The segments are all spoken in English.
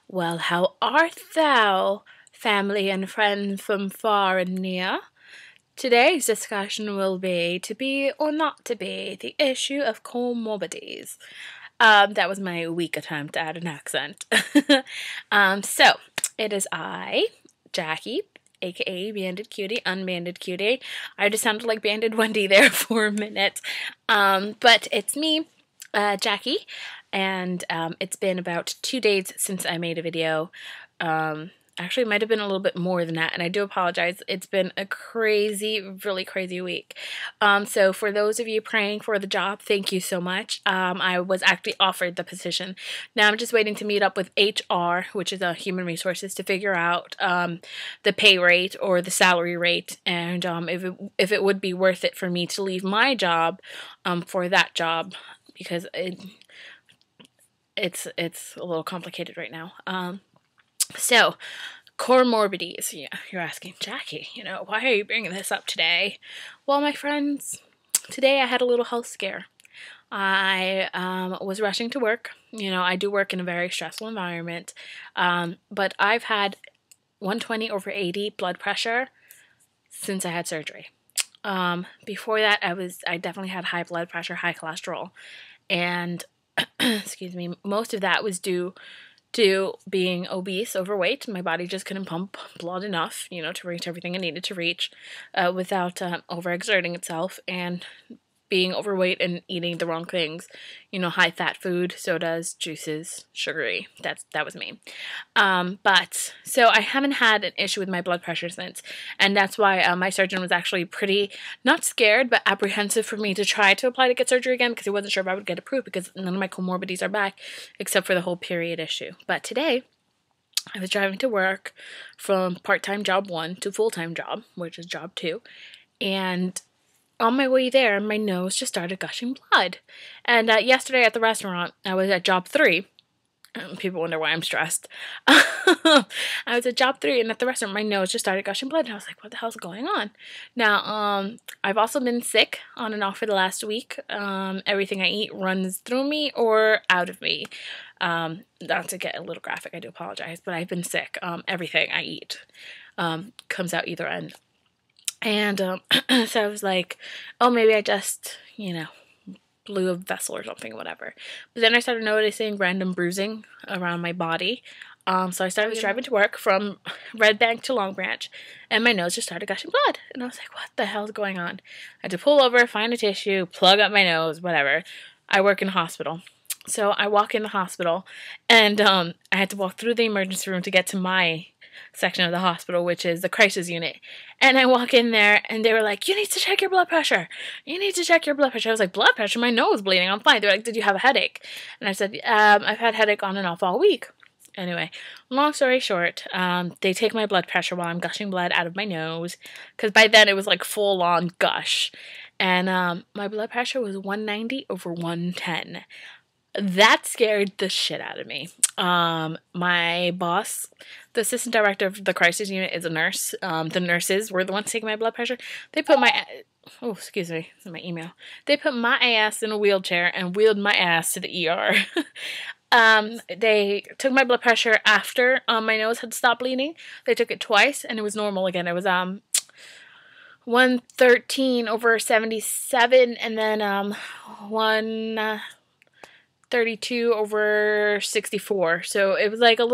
Well, how art thou, family and friends from far and near? Today's discussion will be or not to be, the issue of comorbidities. That was my weak attempt at an accent. So, it is I, Jackie, aka Banded Cutie, Unbanded Cutie. I just sounded like Banded Wendy there for a minute. But it's me, Jackie, and it's been about 2 days since I made a video. Actually, it might have been a little bit more than that, and I do apologize. It's been a crazy, really crazy week. So for those of you praying for the job, thank you so much. I was actually offered the position. Now I'm just waiting to meet up with HR, which is Human Resources, to figure out the pay rate or the salary rate, and if it would be worth it for me to leave my job for that job, because it's a little complicated right now. So, comorbidities. Yeah, you're asking, Jackie, why are you bringing this up today? Well, my friends, today I had a little health scare. I was rushing to work. I do work in a very stressful environment, but I've had 120/80 blood pressure since I had surgery. Before that, I definitely had high blood pressure, high cholesterol, and excuse me, most of that was due to being obese, overweight. My body just couldn't pump blood enough, to reach everything it needed to reach without overexerting itself, and being overweight and eating the wrong things, high-fat food, sodas, juices, sugary. That was me. But so I haven't had an issue with my blood pressure since, and that's why my surgeon was actually pretty, not scared, but apprehensive for me to try to apply to get surgery again, because he wasn't sure if I would get approved, because none of my comorbidities are back, except for the whole period issue. But today, I was driving to work from part-time job 1 to full-time job, which is job 2, and on my way there, my nose just started gushing blood. And yesterday at the restaurant, I was at job 3. People wonder why I'm stressed. I was at job 3, and at the restaurant, my nose just started gushing blood. And I was like, what the hell's going on? Now, I've also been sick on and off for the last week. Everything I eat runs through me or out of me. Not to get a little graphic, I do apologize, but I've been sick. Everything I eat comes out either end. And so I was like, oh, maybe I just, blew a vessel or something, whatever. But then I started noticing random bruising around my body. So I started driving to work from Red Bank to Long Branch, and my nose just started gushing blood. And I was like, what the hell is going on? I had to pull over, find a tissue, plug up my nose, whatever. I work in a hospital. So I walk in the hospital, and I had to walk through the emergency room to get to my section of the hospital, which is the crisis unit. And I walk in there, and they were like, you need to check your blood pressure. You need to check your blood pressure. I was like, blood pressure? My nose is bleeding. I'm fine. They're like, did you have a headache? And I said, I've had headache on and off all week. Anyway, long story short, they take my blood pressure while I'm gushing blood out of my nose, because by then it was like full-on gush. And my blood pressure was 190/110. That scared the shit out of me. My boss, the assistant director of the crisis unit, is a nurse. The nurses were the ones taking my blood pressure. They put my, oh, excuse me, this is my email. They put my ass in a wheelchair and wheeled my ass to the ER. They took my blood pressure after my nose had stopped bleeding. They took it twice, and it was normal again. It was 113/77, and then 132/64. So it was like it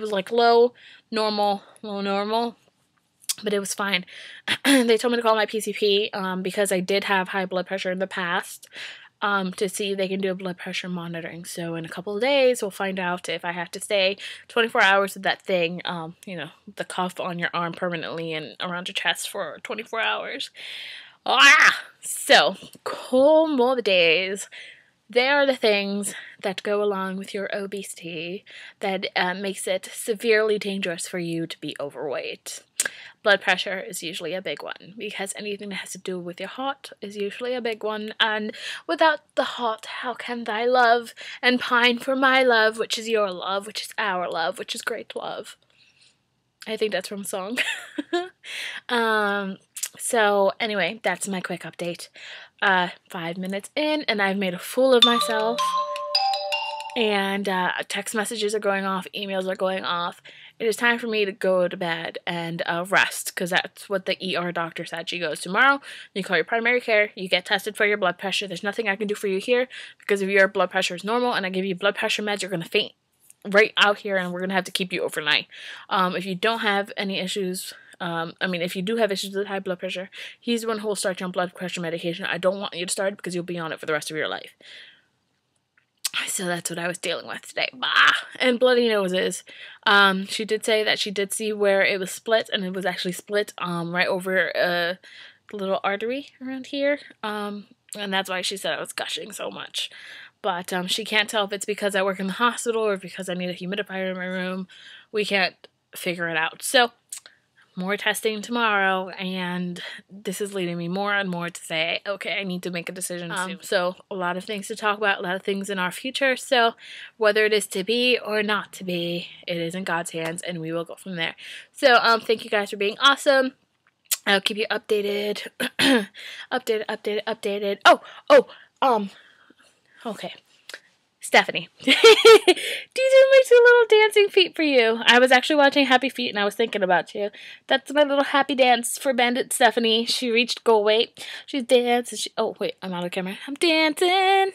was like low normal, but it was fine. They told me to call my PCP because I did have high blood pressure in the past, to see if they can do a blood pressure monitoring. So in a couple of days, we'll find out if I have to stay 24 hours with that thing, the cuff on your arm permanently and around your chest for 24 hours. So, comorbidities. They are the things that go along with your obesity that makes it severely dangerous for you to be overweight. Blood pressure is usually a big one, because anything that has to do with your heart is usually a big one, and without the heart, how can thy love and pine for my love, which is your love, which is our love, which is great love. I think that's from a song. So anyway, that's my quick update. 5 minutes in, and I've made a fool of myself. and text messages are going off, emails are going off. It is time for me to go to bed and rest, because that's what the ER doctor said. She goes, tomorrow, you call your primary care, you get tested for your blood pressure. There's nothing I can do for you here, because if your blood pressure is normal and I give you blood pressure meds, you're going to faint right out here, and we're going to have to keep you overnight. If you don't have any issues, if you do have issues with high blood pressure, he's the one who will start you on blood pressure medication. I don't want you to start it because you'll be on it for the rest of your life. So that's what I was dealing with today. Bah! And bloody noses. She did say that she did see where it was split, and it was actually split right over the little artery around here. And that's why she said I was gushing so much. But she can't tell if it's because I work in the hospital or because I need a humidifier in my room. We can't figure it out. So, more testing tomorrow, and this is leading me more and more to say, okay, I need to make a decision soon. So, a lot of things to talk about, a lot of things in our future. So, whether it is to be or not to be, it is in God's hands, and we will go from there. So, thank you guys for being awesome. I'll keep you updated. updated. Okay. Stephanie, these are my two little dancing feet for you. I was actually watching Happy Feet and I was thinking about you. That's my little happy dance for Bandit Stephanie. She reached goal weight. She's dancing. Oh, wait, I'm out of camera. I'm dancing.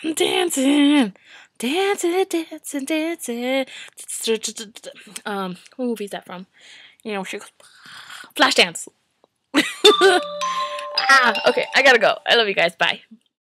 I'm dancing. Dancing, dancing, dancing. What movie is that from? You know, she goes, Flashdance. Okay, I gotta go. I love you guys. Bye.